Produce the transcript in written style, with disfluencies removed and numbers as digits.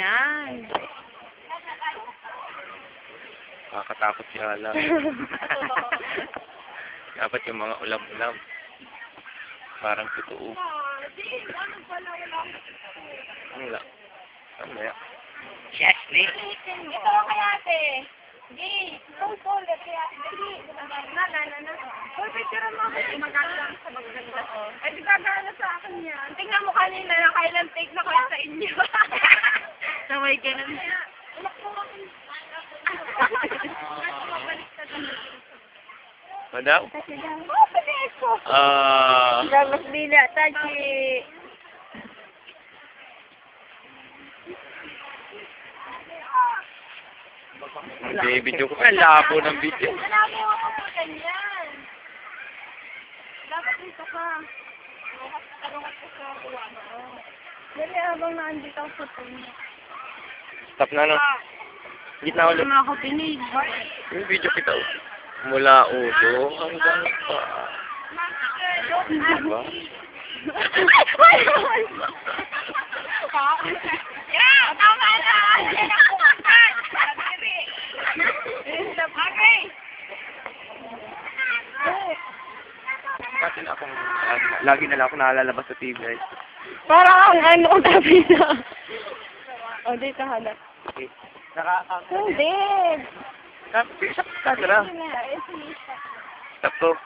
Yan. Nakakatakot siya lang. Dapat yung mga ulam-ulam. Parang totoo. Wala. Ano ya? Chesney. Ito kaya ate. Gay. Tungkol. Kaya dali. Na. Uy, picture mo ako. Magkano lang sa maganda. Eh, di gagana sa akin yan. Tingnan mo kanina na kailan take na kayo sa inyo. Sabay ka na. Ulak mo ako. Madaw? Oh, pwede ko. Dapat bila. Tachi. Video ko. Ang labo ng video. Wala mo ako po ganyan. Dapat dito ka. Talungat ko sa kuwa mo. Dali habang naandito ako sa tuloy. Stop na no. Gitna ulit. Mga ako pinig. Yung video kita. Mula ulo hanggang pa. Diba? Yeah, tama na. Yan ang kumakan. Okay. Kasi lagi na lang ako nakalalabas sa TV. Parang ang ano tabi na. O, dito hanap. Okay. Hindi. Stop ko.